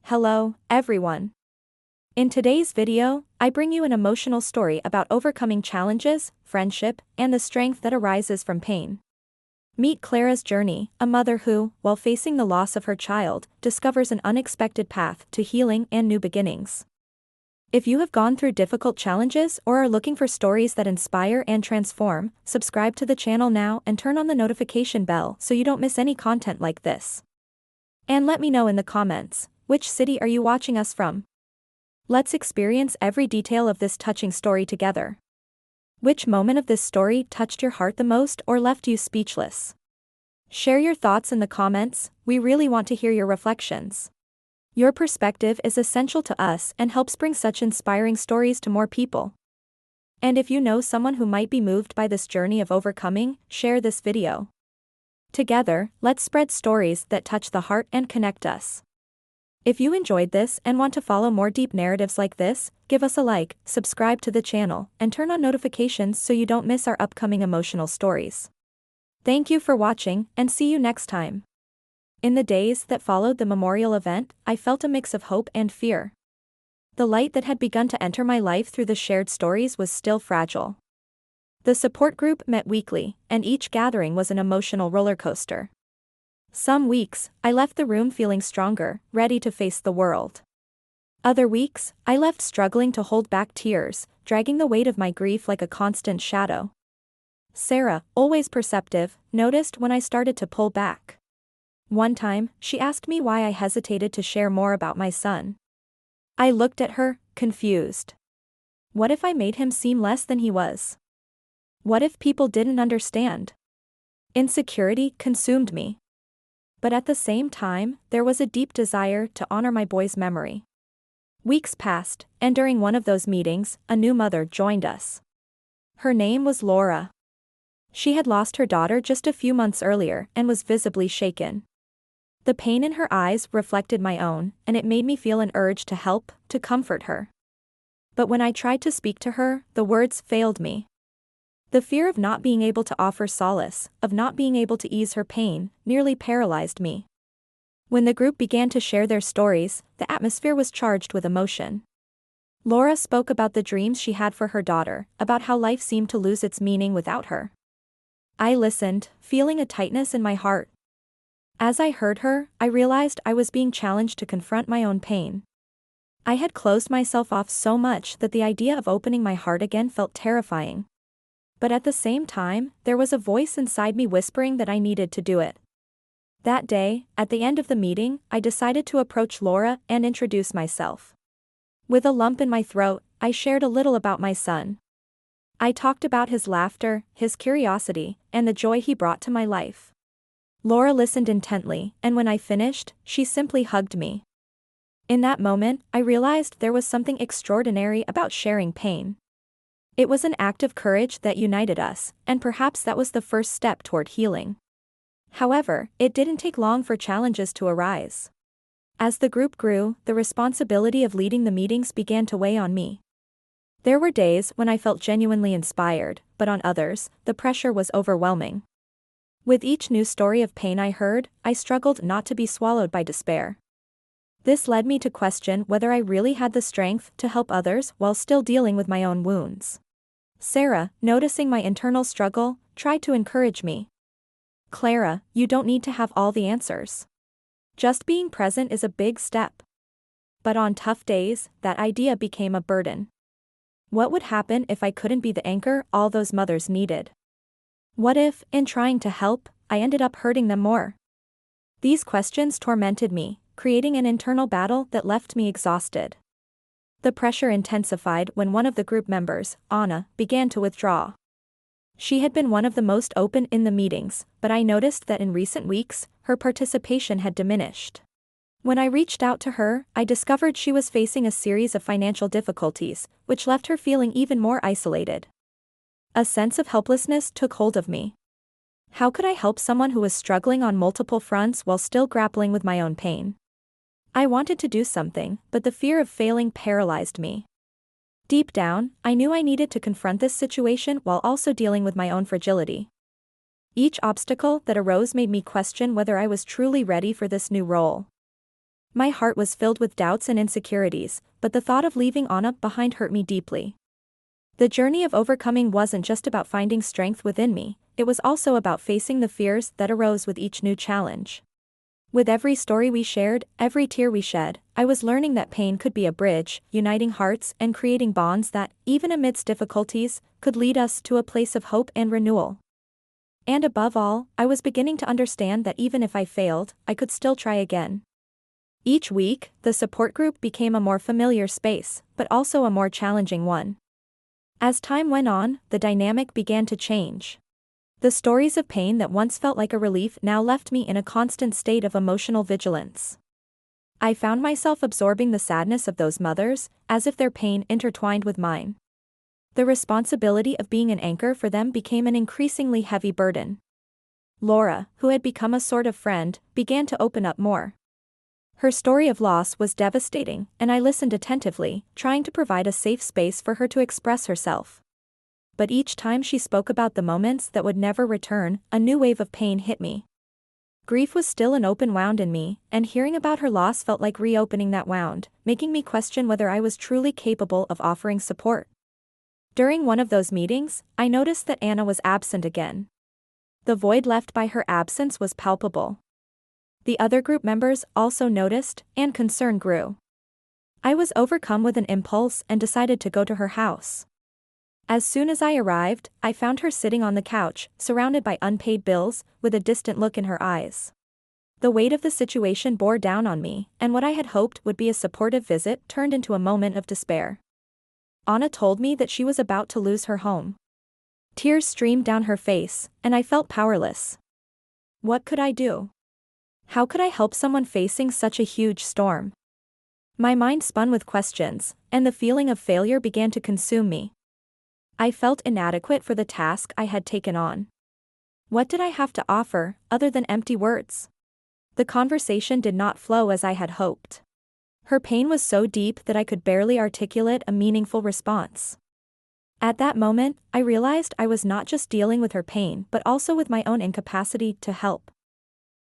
Hello, everyone. In today's video, I bring you an emotional story about overcoming challenges, friendship, and the strength that arises from pain. Meet Clara's journey, a mother who, while facing the loss of her child, discovers an unexpected path to healing and new beginnings. If you have gone through difficult challenges or are looking for stories that inspire and transform, subscribe to the channel now and turn on the notification bell so you don't miss any content like this. And let me know in the comments, which city are you watching us from? Let's experience every detail of this touching story together. Which moment of this story touched your heart the most or left you speechless? Share your thoughts in the comments, we really want to hear your reflections. Your perspective is essential to us and helps bring such inspiring stories to more people. And if you know someone who might be moved by this journey of overcoming, share this video. Together, let's spread stories that touch the heart and connect us. If you enjoyed this and want to follow more deep narratives like this, give us a like, subscribe to the channel, and turn on notifications so you don't miss our upcoming emotional stories. Thank you for watching, and see you next time. In the days that followed the memorial event, I felt a mix of hope and fear. The light that had begun to enter my life through the shared stories was still fragile. The support group met weekly, and each gathering was an emotional roller coaster. Some weeks, I left the room feeling stronger, ready to face the world. Other weeks, I left struggling to hold back tears, dragging the weight of my grief like a constant shadow. Sarah, always perceptive, noticed when I started to pull back. One time, she asked me why I hesitated to share more about my son. I looked at her, confused. What if I made him seem less than he was? What if people didn't understand? Insecurity consumed me. But at the same time, there was a deep desire to honor my boy's memory. Weeks passed, and during one of those meetings, a new mother joined us. Her name was Laura. She had lost her daughter just a few months earlier and was visibly shaken. The pain in her eyes reflected my own, and it made me feel an urge to help, to comfort her. But when I tried to speak to her, the words failed me. The fear of not being able to offer solace, of not being able to ease her pain, nearly paralyzed me. When the group began to share their stories, the atmosphere was charged with emotion. Laura spoke about the dreams she had for her daughter, about how life seemed to lose its meaning without her. I listened, feeling a tightness in my heart. As I heard her, I realized I was being challenged to confront my own pain. I had closed myself off so much that the idea of opening my heart again felt terrifying. But at the same time, there was a voice inside me whispering that I needed to do it. That day, at the end of the meeting, I decided to approach Laura and introduce myself. With a lump in my throat, I shared a little about my son. I talked about his laughter, his curiosity, and the joy he brought to my life. Laura listened intently, and when I finished, she simply hugged me. In that moment, I realized there was something extraordinary about sharing pain. It was an act of courage that united us, and perhaps that was the first step toward healing. However, it didn't take long for challenges to arise. As the group grew, the responsibility of leading the meetings began to weigh on me. There were days when I felt genuinely inspired, but on others, the pressure was overwhelming. With each new story of pain I heard, I struggled not to be swallowed by despair. This led me to question whether I really had the strength to help others while still dealing with my own wounds. Sarah, noticing my internal struggle, tried to encourage me. Clara, you don't need to have all the answers. Just being present is a big step. But on tough days, that idea became a burden. What would happen if I couldn't be the anchor all those mothers needed? What if, in trying to help, I ended up hurting them more? These questions tormented me, creating an internal battle that left me exhausted. The pressure intensified when one of the group members, Anna, began to withdraw. She had been one of the most open in the meetings, but I noticed that in recent weeks, her participation had diminished. When I reached out to her, I discovered she was facing a series of financial difficulties, which left her feeling even more isolated. A sense of helplessness took hold of me. How could I help someone who was struggling on multiple fronts while still grappling with my own pain? I wanted to do something, but the fear of failing paralyzed me. Deep down, I knew I needed to confront this situation while also dealing with my own fragility. Each obstacle that arose made me question whether I was truly ready for this new role. My heart was filled with doubts and insecurities, but the thought of leaving Anna behind hurt me deeply. The journey of overcoming wasn't just about finding strength within me, it was also about facing the fears that arose with each new challenge. With every story we shared, every tear we shed, I was learning that pain could be a bridge, uniting hearts and creating bonds that, even amidst difficulties, could lead us to a place of hope and renewal. And above all, I was beginning to understand that even if I failed, I could still try again. Each week, the support group became a more familiar space, but also a more challenging one. As time went on, the dynamic began to change. The stories of pain that once felt like a relief now left me in a constant state of emotional vigilance. I found myself absorbing the sadness of those mothers, as if their pain intertwined with mine. The responsibility of being an anchor for them became an increasingly heavy burden. Laura, who had become a sort of friend, began to open up more. Her story of loss was devastating, and I listened attentively, trying to provide a safe space for her to express herself. But each time she spoke about the moments that would never return, a new wave of pain hit me. Grief was still an open wound in me, and hearing about her loss felt like reopening that wound, making me question whether I was truly capable of offering support. During one of those meetings, I noticed that Anna was absent again. The void left by her absence was palpable. The other group members also noticed, and concern grew. I was overcome with an impulse and decided to go to her house. As soon as I arrived, I found her sitting on the couch, surrounded by unpaid bills, with a distant look in her eyes. The weight of the situation bore down on me, and what I had hoped would be a supportive visit turned into a moment of despair. Anna told me that she was about to lose her home. Tears streamed down her face, and I felt powerless. What could I do? How could I help someone facing such a huge storm? My mind spun with questions, and the feeling of failure began to consume me. I felt inadequate for the task I had taken on. What did I have to offer, other than empty words? The conversation did not flow as I had hoped. Her pain was so deep that I could barely articulate a meaningful response. At that moment, I realized I was not just dealing with her pain but also with my own incapacity to help.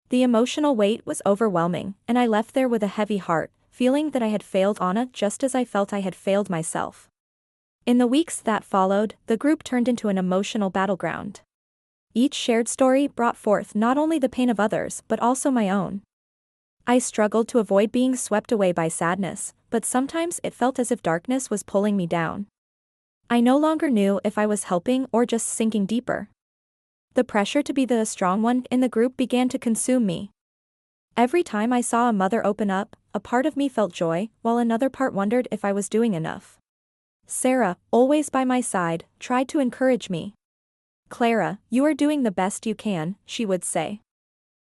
The emotional weight was overwhelming, and I left there with a heavy heart, feeling that I had failed Anna just as I felt I had failed myself. In the weeks that followed, the group turned into an emotional battleground. Each shared story brought forth not only the pain of others but also my own. I struggled to avoid being swept away by sadness, but sometimes it felt as if darkness was pulling me down. I no longer knew if I was helping or just sinking deeper. The pressure to be the strong one in the group began to consume me. Every time I saw a mother open up, a part of me felt joy, while another part wondered if I was doing enough. Sarah, always by my side, tried to encourage me. "Clara, you are doing the best you can," she would say.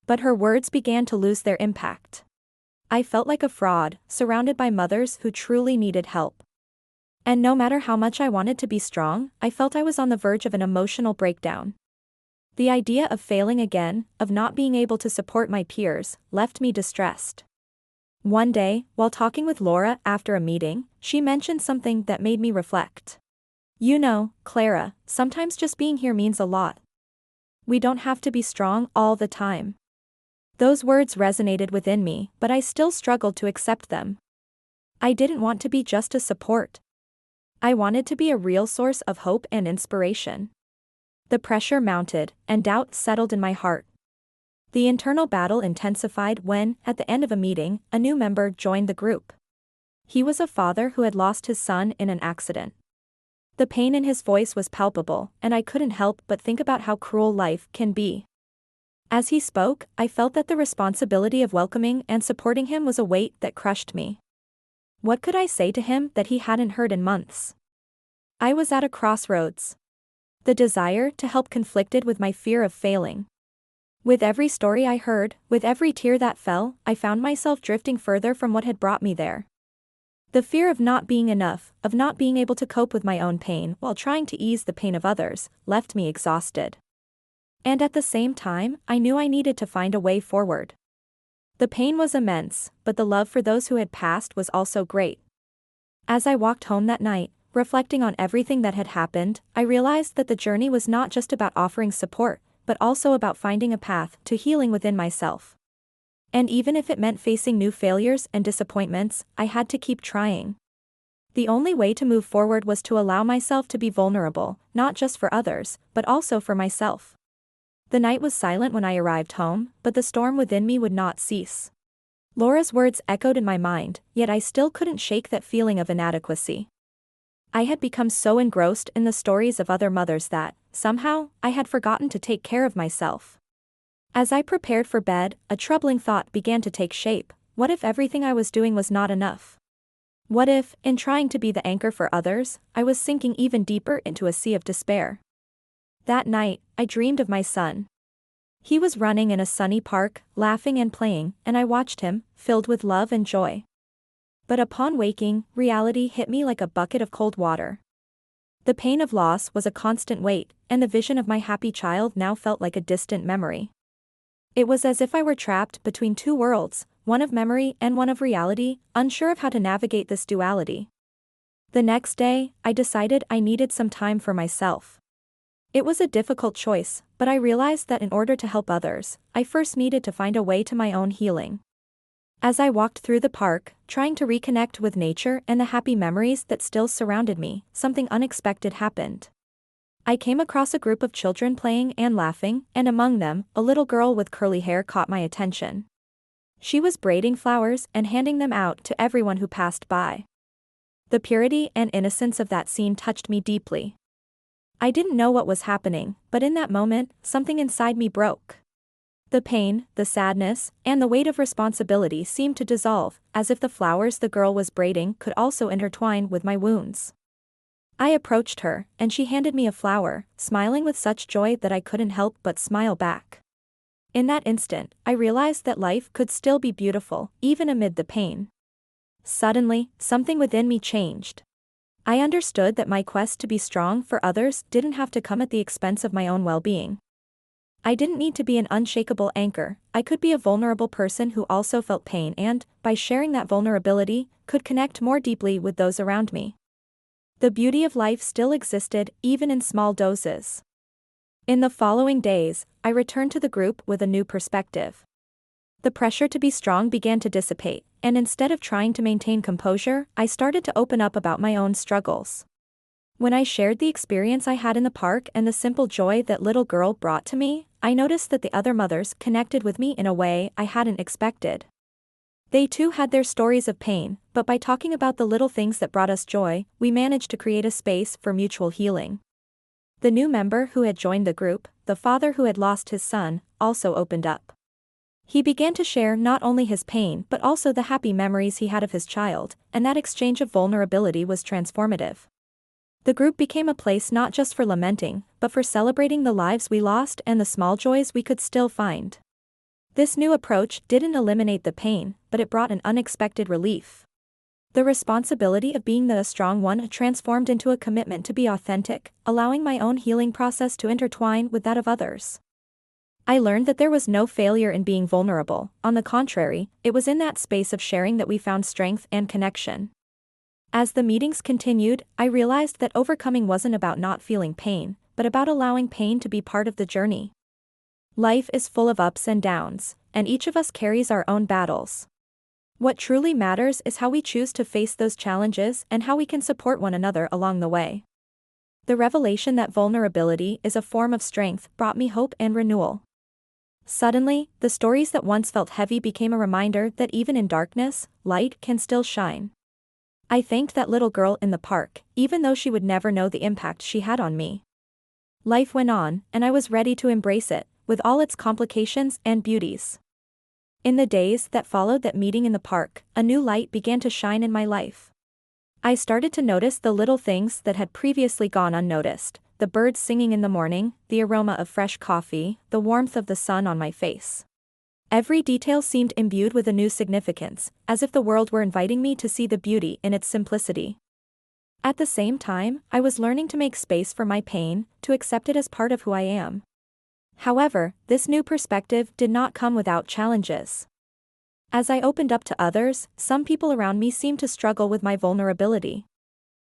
But her words began to lose their impact. I felt like a fraud, surrounded by mothers who truly needed help. And no matter how much I wanted to be strong, I felt I was on the verge of an emotional breakdown. The idea of failing again, of not being able to support my peers, left me distressed. One day, while talking with Laura after a meeting, she mentioned something that made me reflect. "You know, Clara, sometimes just being here means a lot. We don't have to be strong all the time." Those words resonated within me, but I still struggled to accept them. I didn't want to be just a support. I wanted to be a real source of hope and inspiration. The pressure mounted, and doubt settled in my heart. The internal battle intensified when, at the end of a meeting, a new member joined the group. He was a father who had lost his son in an accident. The pain in his voice was palpable, and I couldn't help but think about how cruel life can be. As he spoke, I felt that the responsibility of welcoming and supporting him was a weight that crushed me. What could I say to him that he hadn't heard in months? I was at a crossroads. The desire to help conflicted with my fear of failing. With every story I heard, with every tear that fell, I found myself drifting further from what had brought me there. The fear of not being enough, of not being able to cope with my own pain while trying to ease the pain of others, left me exhausted. And at the same time, I knew I needed to find a way forward. The pain was immense, but the love for those who had passed was also great. As I walked home that night, reflecting on everything that had happened, I realized that the journey was not just about offering support, but also about finding a path to healing within myself. And even if it meant facing new failures and disappointments, I had to keep trying. The only way to move forward was to allow myself to be vulnerable, not just for others, but also for myself. The night was silent when I arrived home, but the storm within me would not cease. Laura's words echoed in my mind, yet I still couldn't shake that feeling of inadequacy. I had become so engrossed in the stories of other mothers that, somehow, I had forgotten to take care of myself. As I prepared for bed, a troubling thought began to take shape. What if everything I was doing was not enough? What if, in trying to be the anchor for others, I was sinking even deeper into a sea of despair? That night, I dreamed of my son. He was running in a sunny park, laughing and playing, and I watched him, filled with love and joy. But upon waking, reality hit me like a bucket of cold water. The pain of loss was a constant weight, and the vision of my happy child now felt like a distant memory. It was as if I were trapped between two worlds, one of memory and one of reality, unsure of how to navigate this duality. The next day, I decided I needed some time for myself. It was a difficult choice, but I realized that in order to help others, I first needed to find a way to my own healing. As I walked through the park, trying to reconnect with nature and the happy memories that still surrounded me, something unexpected happened. I came across a group of children playing and laughing, and among them, a little girl with curly hair caught my attention. She was braiding flowers and handing them out to everyone who passed by. The purity and innocence of that scene touched me deeply. I didn't know what was happening, but in that moment, something inside me broke. The pain, the sadness, and the weight of responsibility seemed to dissolve, as if the flowers the girl was braiding could also intertwine with my wounds. I approached her, and she handed me a flower, smiling with such joy that I couldn't help but smile back. In that instant, I realized that life could still be beautiful, even amid the pain. Suddenly, something within me changed. I understood that my quest to be strong for others didn't have to come at the expense of my own well-being. I didn't need to be an unshakable anchor. I could be a vulnerable person who also felt pain and, by sharing that vulnerability, could connect more deeply with those around me. The beauty of life still existed, even in small doses. In the following days, I returned to the group with a new perspective. The pressure to be strong began to dissipate, and instead of trying to maintain composure, I started to open up about my own struggles. When I shared the experience I had in the park and the simple joy that little girl brought to me, I noticed that the other mothers connected with me in a way I hadn't expected. They too had their stories of pain, but by talking about the little things that brought us joy, we managed to create a space for mutual healing. The new member who had joined the group, the father who had lost his son, also opened up. He began to share not only his pain but also the happy memories he had of his child, and that exchange of vulnerability was transformative. The group became a place not just for lamenting, but for celebrating the lives we lost and the small joys we could still find. This new approach didn't eliminate the pain, but it brought an unexpected relief. The responsibility of being the strong one transformed into a commitment to be authentic, allowing my own healing process to intertwine with that of others. I learned that there was no failure in being vulnerable. On the contrary, it was in that space of sharing that we found strength and connection. As the meetings continued, I realized that overcoming wasn't about not feeling pain, but about allowing pain to be part of the journey. Life is full of ups and downs, and each of us carries our own battles. What truly matters is how we choose to face those challenges and how we can support one another along the way. The revelation that vulnerability is a form of strength brought me hope and renewal. Suddenly, the stories that once felt heavy became a reminder that even in darkness, light can still shine. I thanked that little girl in the park, even though she would never know the impact she had on me. Life went on, and I was ready to embrace it, with all its complications and beauties. In the days that followed that meeting in the park, a new light began to shine in my life. I started to notice the little things that had previously gone unnoticed: the birds singing in the morning, the aroma of fresh coffee, the warmth of the sun on my face. Every detail seemed imbued with a new significance, as if the world were inviting me to see the beauty in its simplicity. At the same time, I was learning to make space for my pain, to accept it as part of who I am. However, this new perspective did not come without challenges. As I opened up to others, some people around me seemed to struggle with my vulnerability.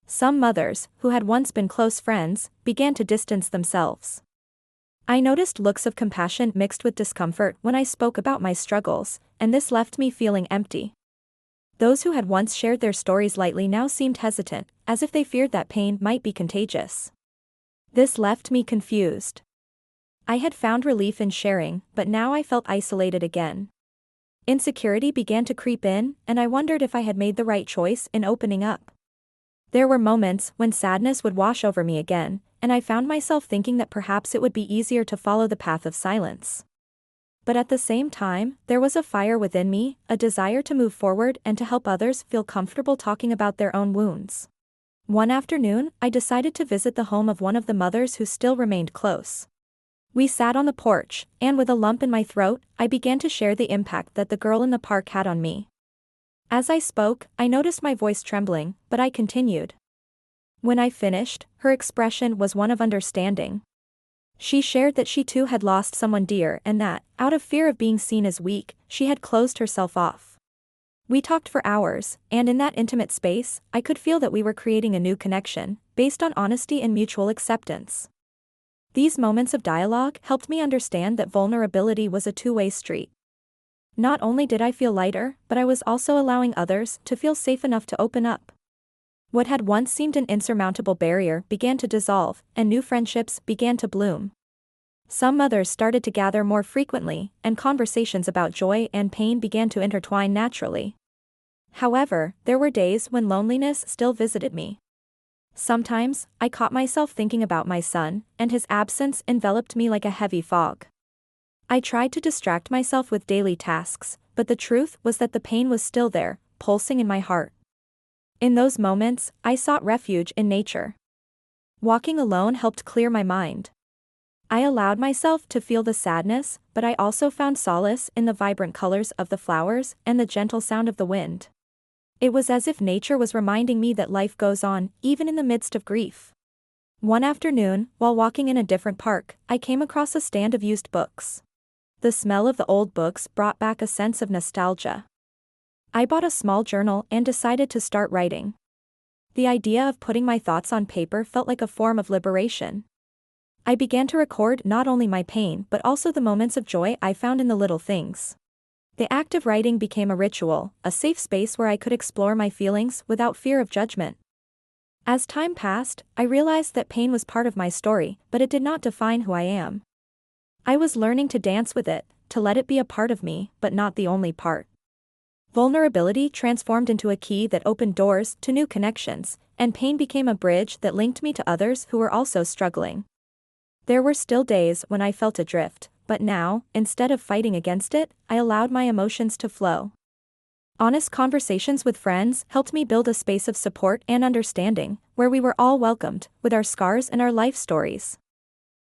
Some mothers, who had once been close friends, began to distance themselves. I noticed looks of compassion mixed with discomfort when I spoke about my struggles, and this left me feeling empty. Those who had once shared their stories lightly now seemed hesitant, as if they feared that pain might be contagious. This left me confused. I had found relief in sharing, but now I felt isolated again. Insecurity began to creep in, and I wondered if I had made the right choice in opening up. There were moments when sadness would wash over me again, and I found myself thinking that perhaps it would be easier to follow the path of silence. But at the same time, there was a fire within me, a desire to move forward and to help others feel comfortable talking about their own wounds. One afternoon, I decided to visit the home of one of the mothers who still remained close. We sat on the porch, and with a lump in my throat, I began to share the impact that the girl in the park had on me. As I spoke, I noticed my voice trembling, but I continued. When I finished, her expression was one of understanding. She shared that she too had lost someone dear and that, out of fear of being seen as weak, she had closed herself off. We talked for hours, and in that intimate space, I could feel that we were creating a new connection, based on honesty and mutual acceptance. These moments of dialogue helped me understand that vulnerability was a two-way street. Not only did I feel lighter, but I was also allowing others to feel safe enough to open up. What had once seemed an insurmountable barrier began to dissolve, and new friendships began to bloom. Some mothers started to gather more frequently, and conversations about joy and pain began to intertwine naturally. However, there were days when loneliness still visited me. Sometimes, I caught myself thinking about my son, and his absence enveloped me like a heavy fog. I tried to distract myself with daily tasks, but the truth was that the pain was still there, pulsing in my heart. In those moments, I sought refuge in nature. Walking alone helped clear my mind. I allowed myself to feel the sadness, but I also found solace in the vibrant colors of the flowers and the gentle sound of the wind. It was as if nature was reminding me that life goes on, even in the midst of grief. One afternoon, while walking in a different park, I came across a stand of used books. The smell of the old books brought back a sense of nostalgia. I bought a small journal and decided to start writing. The idea of putting my thoughts on paper felt like a form of liberation. I began to record not only my pain but also the moments of joy I found in the little things. The act of writing became a ritual, a safe space where I could explore my feelings without fear of judgment. As time passed, I realized that pain was part of my story, but it did not define who I am. I was learning to dance with it, to let it be a part of me, but not the only part. Vulnerability transformed into a key that opened doors to new connections, and pain became a bridge that linked me to others who were also struggling. There were still days when I felt adrift, but now, instead of fighting against it, I allowed my emotions to flow. Honest conversations with friends helped me build a space of support and understanding, where we were all welcomed, with our scars and our life stories.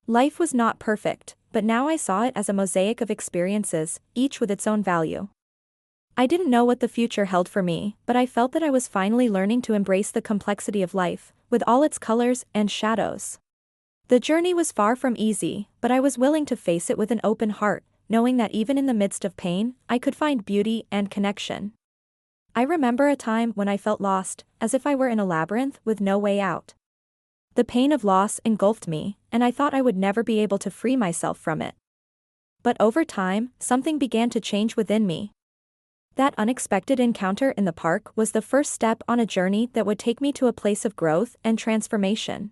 Life was not perfect, but now I saw it as a mosaic of experiences, each with its own value. I didn't know what the future held for me, but I felt that I was finally learning to embrace the complexity of life, with all its colors and shadows. The journey was far from easy, but I was willing to face it with an open heart, knowing that even in the midst of pain, I could find beauty and connection. I remember a time when I felt lost, as if I were in a labyrinth with no way out. The pain of loss engulfed me, and I thought I would never be able to free myself from it. But over time, something began to change within me. That unexpected encounter in the park was the first step on a journey that would take me to a place of growth and transformation.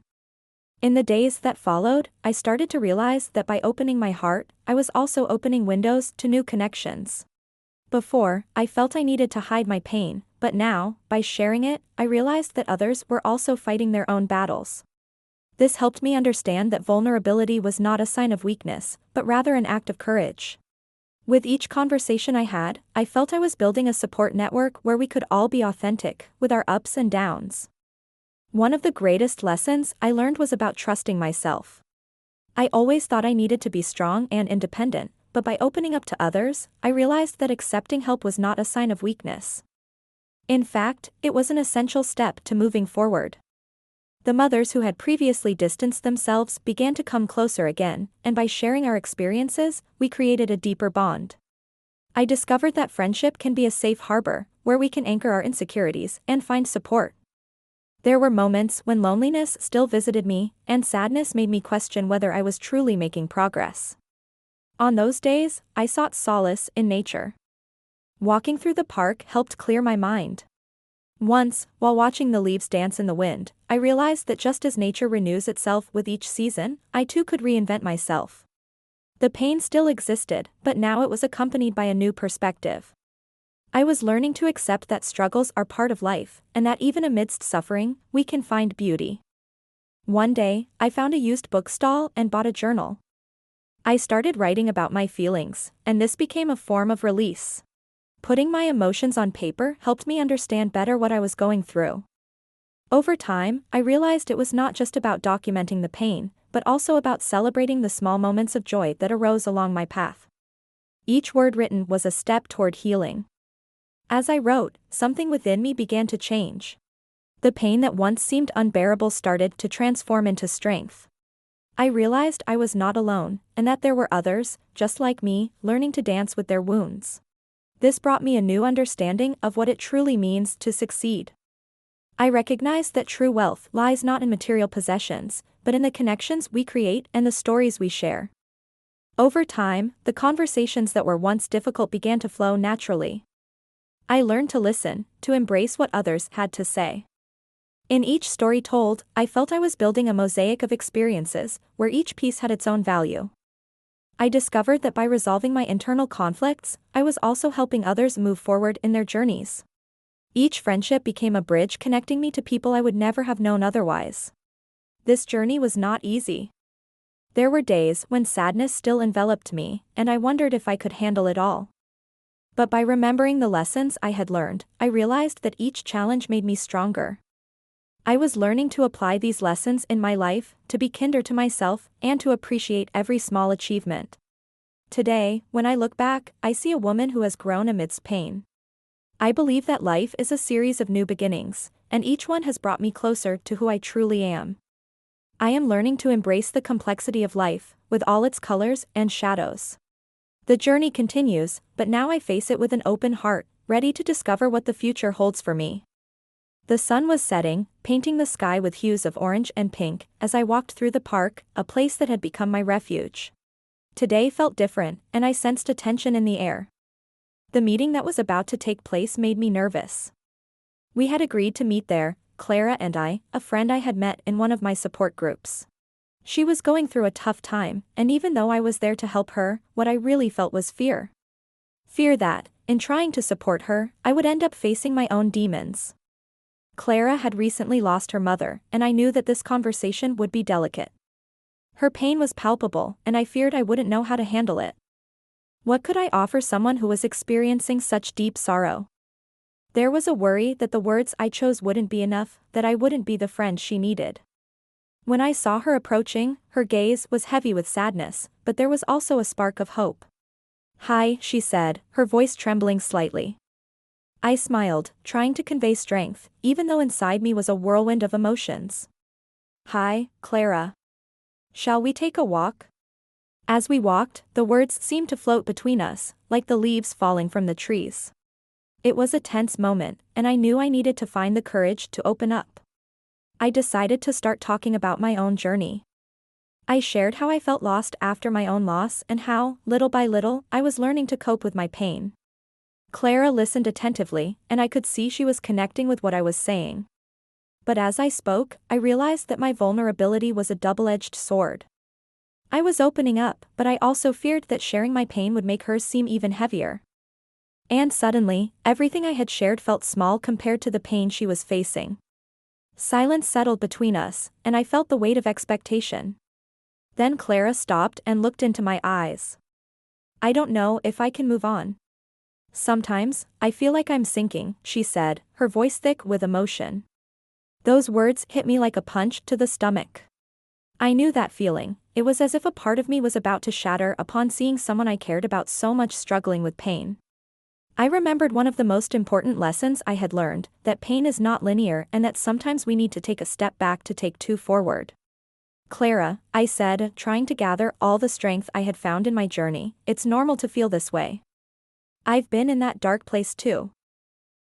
In the days that followed, I started to realize that by opening my heart, I was also opening windows to new connections. Before, I felt I needed to hide my pain, but now, by sharing it, I realized that others were also fighting their own battles. This helped me understand that vulnerability was not a sign of weakness, but rather an act of courage. With each conversation I had, I felt I was building a support network where we could all be authentic, with our ups and downs. One of the greatest lessons I learned was about trusting myself. I always thought I needed to be strong and independent, but by opening up to others, I realized that accepting help was not a sign of weakness. In fact, it was an essential step to moving forward. The mothers who had previously distanced themselves began to come closer again, and by sharing our experiences, we created a deeper bond. I discovered that friendship can be a safe harbor, where we can anchor our insecurities and find support. There were moments when loneliness still visited me, and sadness made me question whether I was truly making progress. On those days, I sought solace in nature. Walking through the park helped clear my mind. Once, while watching the leaves dance in the wind, I realized that just as nature renews itself with each season, I too could reinvent myself. The pain still existed, but now it was accompanied by a new perspective. I was learning to accept that struggles are part of life, and that even amidst suffering, we can find beauty. One day, I found a used bookstall and bought a journal. I started writing about my feelings, and this became a form of release. Putting my emotions on paper helped me understand better what I was going through. Over time, I realized it was not just about documenting the pain, but also about celebrating the small moments of joy that arose along my path. Each word written was a step toward healing. As I wrote, something within me began to change. The pain that once seemed unbearable started to transform into strength. I realized I was not alone, and that there were others, just like me, learning to dance with their wounds. This brought me a new understanding of what it truly means to succeed. I recognized that true wealth lies not in material possessions, but in the connections we create and the stories we share. Over time, the conversations that were once difficult began to flow naturally. I learned to listen, to embrace what others had to say. In each story told, I felt I was building a mosaic of experiences, where each piece had its own value. I discovered that by resolving my internal conflicts, I was also helping others move forward in their journeys. Each friendship became a bridge connecting me to people I would never have known otherwise. This journey was not easy. There were days when sadness still enveloped me, and I wondered if I could handle it all. But by remembering the lessons I had learned, I realized that each challenge made me stronger. I was learning to apply these lessons in my life, to be kinder to myself, and to appreciate every small achievement. Today, when I look back, I see a woman who has grown amidst pain. I believe that life is a series of new beginnings, and each one has brought me closer to who I truly am. I am learning to embrace the complexity of life, with all its colors and shadows. The journey continues, but now I face it with an open heart, ready to discover what the future holds for me. The sun was setting, painting the sky with hues of orange and pink, as I walked through the park, a place that had become my refuge. Today felt different, and I sensed a tension in the air. The meeting that was about to take place made me nervous. We had agreed to meet there, Clara and I, a friend I had met in one of my support groups. She was going through a tough time, and even though I was there to help her, what I really felt was fear. Fear that, in trying to support her, I would end up facing my own demons. Clara had recently lost her mother, and I knew that this conversation would be delicate. Her pain was palpable, and I feared I wouldn't know how to handle it. What could I offer someone who was experiencing such deep sorrow? There was a worry that the words I chose wouldn't be enough, that I wouldn't be the friend she needed. When I saw her approaching, her gaze was heavy with sadness, but there was also a spark of hope. "Hi," she said, her voice trembling slightly. I smiled, trying to convey strength, even though inside me was a whirlwind of emotions. "Hi, Clara. Shall we take a walk?" As we walked, the words seemed to float between us, like the leaves falling from the trees. It was a tense moment, and I knew I needed to find the courage to open up. I decided to start talking about my own journey. I shared how I felt lost after my own loss and how, little by little, I was learning to cope with my pain. Clara listened attentively, and I could see she was connecting with what I was saying. But as I spoke, I realized that my vulnerability was a double-edged sword. I was opening up, but I also feared that sharing my pain would make hers seem even heavier. And suddenly, everything I had shared felt small compared to the pain she was facing. Silence settled between us, and I felt the weight of expectation. Then Clara stopped and looked into my eyes. "I don't know if I can move on. Sometimes, I feel like I'm sinking," she said, her voice thick with emotion. Those words hit me like a punch to the stomach. I knew that feeling. It was as if a part of me was about to shatter upon seeing someone I cared about so much struggling with pain. I remembered one of the most important lessons I had learned, that pain is not linear and that sometimes we need to take a step back to take two forward. "Clara," I said, trying to gather all the strength I had found in my journey, "it's normal to feel this way. I've been in that dark place too.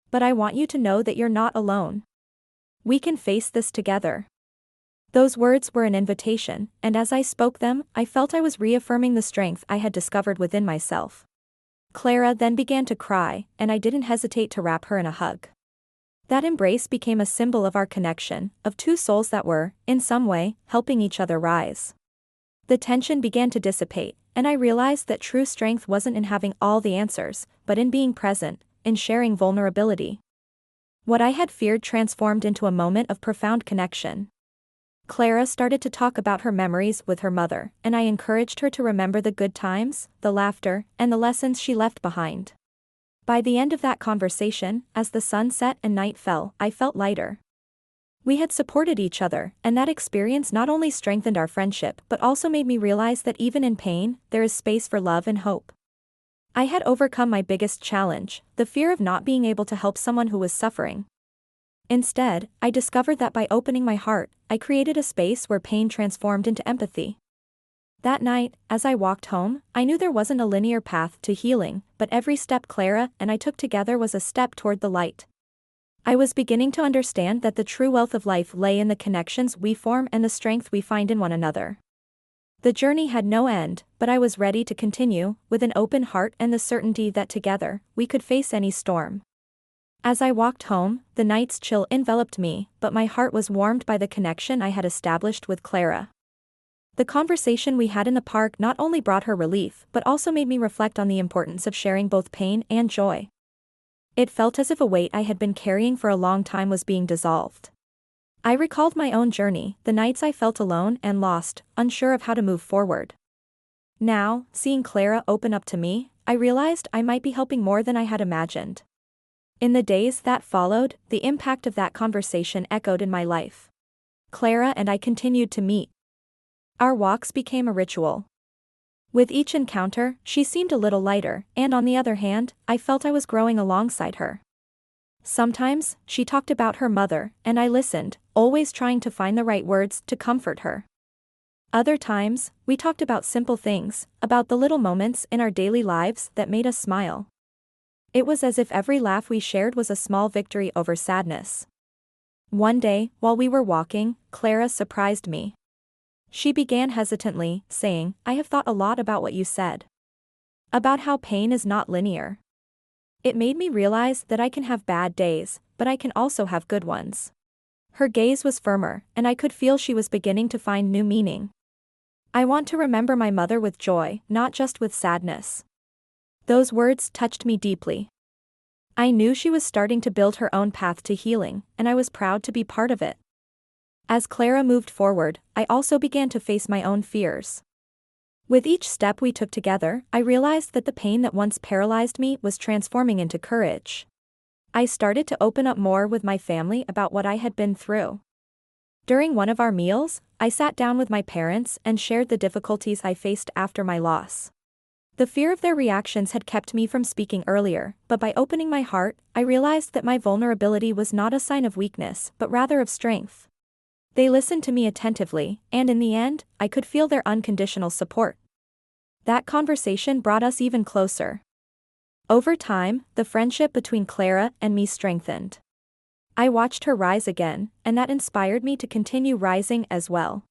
But I want you to know that you're not alone. We can face this together." Those words were an invitation, and as I spoke them, I felt I was reaffirming the strength I had discovered within myself. Clara then began to cry, and I didn't hesitate to wrap her in a hug. That embrace became a symbol of our connection, of two souls that were, in some way, helping each other rise. The tension began to dissipate, and I realized that true strength wasn't in having all the answers, but in being present, in sharing vulnerability. What I had feared transformed into a moment of profound connection. Clara started to talk about her memories with her mother, and I encouraged her to remember the good times, the laughter, and the lessons she left behind. By the end of that conversation, as the sun set and night fell, I felt lighter. We had supported each other, and that experience not only strengthened our friendship but also made me realize that even in pain, there is space for love and hope. I had overcome my biggest challenge, the fear of not being able to help someone who was suffering. Instead, I discovered that by opening my heart, I created a space where pain transformed into empathy. That night, as I walked home, I knew there wasn't a linear path to healing, but every step Clara and I took together was a step toward the light. I was beginning to understand that the true wealth of life lay in the connections we form and the strength we find in one another. The journey had no end, but I was ready to continue, with an open heart and the certainty that together, we could face any storm. As I walked home, the night's chill enveloped me, but my heart was warmed by the connection I had established with Clara. The conversation we had in the park not only brought her relief but also made me reflect on the importance of sharing both pain and joy. It felt as if a weight I had been carrying for a long time was being dissolved. I recalled my own journey, the nights I felt alone and lost, unsure of how to move forward. Now, seeing Clara open up to me, I realized I might be helping more than I had imagined. In the days that followed, the impact of that conversation echoed in my life. Clara and I continued to meet. Our walks became a ritual. With each encounter, she seemed a little lighter, and on the other hand, I felt I was growing alongside her. Sometimes, she talked about her mother, and I listened, always trying to find the right words to comfort her. Other times, we talked about simple things, about the little moments in our daily lives that made us smile. It was as if every laugh we shared was a small victory over sadness. One day, while we were walking, Clara surprised me. She began hesitantly, saying, "I have thought a lot about what you said. About how pain is not linear." It made me realize that I can have bad days, but I can also have good ones. Her gaze was firmer, and I could feel she was beginning to find new meaning. "I want to remember my mother with joy, not just with sadness." Those words touched me deeply. I knew she was starting to build her own path to healing, and I was proud to be part of it. As Clara moved forward, I also began to face my own fears. With each step we took together, I realized that the pain that once paralyzed me was transforming into courage. I started to open up more with my family about what I had been through. During one of our meals, I sat down with my parents and shared the difficulties I faced after my loss. The fear of their reactions had kept me from speaking earlier, but by opening my heart, I realized that my vulnerability was not a sign of weakness but rather of strength. They listened to me attentively, and in the end, I could feel their unconditional support. That conversation brought us even closer. Over time, the friendship between Clara and me strengthened. I watched her rise again, and that inspired me to continue rising as well.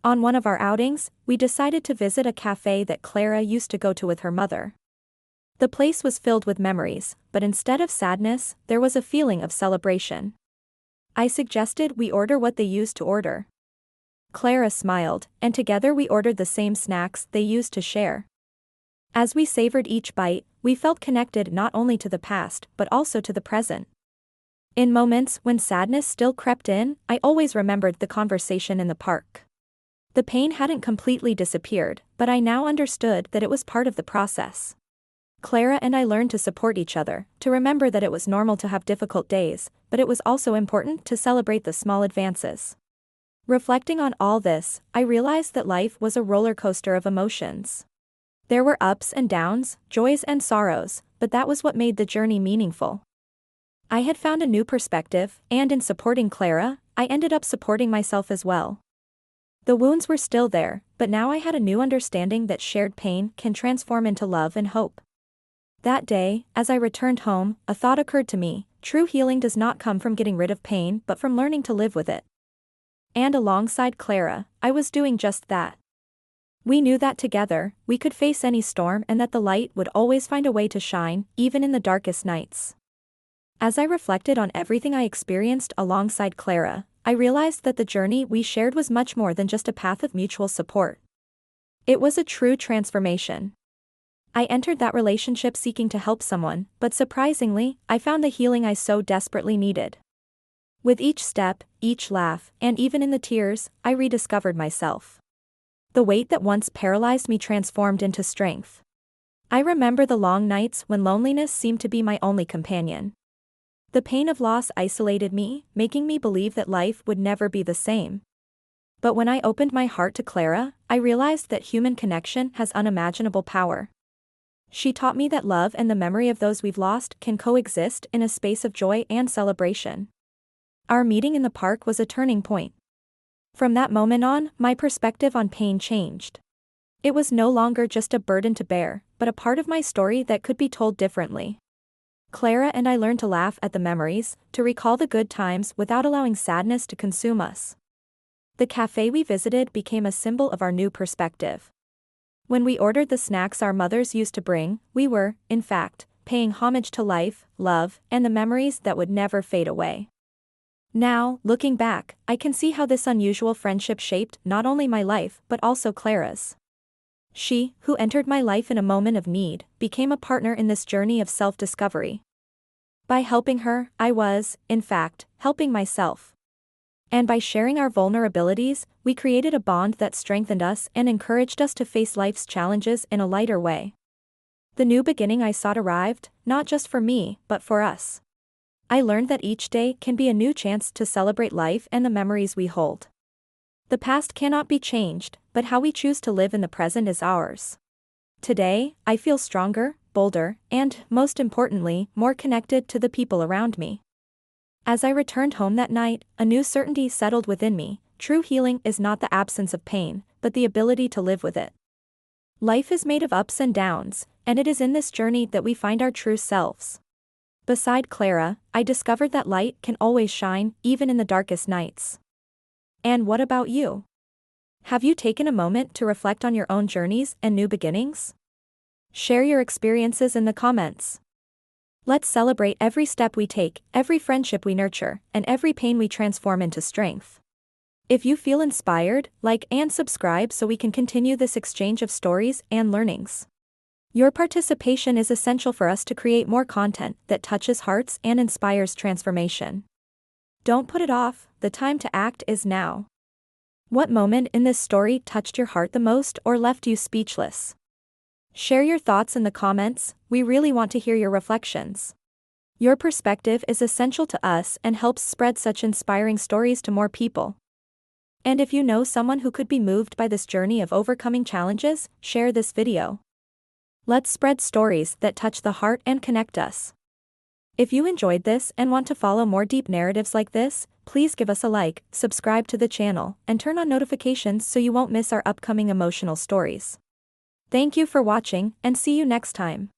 On one of our outings, we decided to visit a cafe that Clara used to go to with her mother. The place was filled with memories, but instead of sadness, there was a feeling of celebration. I suggested we order what they used to order. Clara smiled, and together we ordered the same snacks they used to share. As we savored each bite, we felt connected not only to the past but also to the present. In moments when sadness still crept in, I always remembered the conversation in the park. The pain hadn't completely disappeared, but I now understood that it was part of the process. Clara and I learned to support each other, to remember that it was normal to have difficult days, but it was also important to celebrate the small advances. Reflecting on all this, I realized that life was a roller coaster of emotions. There were ups and downs, joys and sorrows, but that was what made the journey meaningful. I had found a new perspective, and in supporting Clara, I ended up supporting myself as well. The wounds were still there, but now I had a new understanding that shared pain can transform into love and hope. That day, as I returned home, a thought occurred to me: true healing does not come from getting rid of pain but from learning to live with it. And alongside Clara, I was doing just that. We knew that together, we could face any storm and that the light would always find a way to shine, even in the darkest nights. As I reflected on everything I experienced alongside Clara, I realized that the journey we shared was much more than just a path of mutual support. It was a true transformation. I entered that relationship seeking to help someone, but surprisingly, I found the healing I so desperately needed. With each step, each laugh, and even in the tears, I rediscovered myself. The weight that once paralyzed me transformed into strength. I remember the long nights when loneliness seemed to be my only companion. The pain of loss isolated me, making me believe that life would never be the same. But when I opened my heart to Clara, I realized that human connection has unimaginable power. She taught me that love and the memory of those we've lost can coexist in a space of joy and celebration. Our meeting in the park was a turning point. From that moment on, my perspective on pain changed. It was no longer just a burden to bear, but a part of my story that could be told differently. Clara and I learned to laugh at the memories, to recall the good times without allowing sadness to consume us. The cafe we visited became a symbol of our new perspective. When we ordered the snacks our mothers used to bring, we were, in fact, paying homage to life, love, and the memories that would never fade away. Now, looking back, I can see how this unusual friendship shaped not only my life but also Clara's. She, who entered my life in a moment of need, became a partner in this journey of self-discovery. By helping her, I was, in fact, helping myself. And by sharing our vulnerabilities, we created a bond that strengthened us and encouraged us to face life's challenges in a lighter way. The new beginning I sought arrived, not just for me, but for us. I learned that each day can be a new chance to celebrate life and the memories we hold. The past cannot be changed, but how we choose to live in the present is ours. Today, I feel stronger, bolder, and, most importantly, more connected to the people around me. As I returned home that night, a new certainty settled within me. True healing is not the absence of pain, but the ability to live with it. Life is made of ups and downs, and it is in this journey that we find our true selves. Beside Clara, I discovered that light can always shine, even in the darkest nights. And what about you? Have you taken a moment to reflect on your own journeys and new beginnings? Share your experiences in the comments. Let's celebrate every step we take, every friendship we nurture, and every pain we transform into strength. If you feel inspired, like and subscribe so we can continue this exchange of stories and learnings. Your participation is essential for us to create more content that touches hearts and inspires transformation. Don't put it off, the time to act is now. What moment in this story touched your heart the most or left you speechless? Share your thoughts in the comments, we really want to hear your reflections. Your perspective is essential to us and helps spread such inspiring stories to more people. And if you know someone who could be moved by this journey of overcoming challenges, share this video. Let's spread stories that touch the heart and connect us. If you enjoyed this and want to follow more deep narratives like this, please give us a like, subscribe to the channel, and turn on notifications so you won't miss our upcoming emotional stories. Thank you for watching, and see you next time.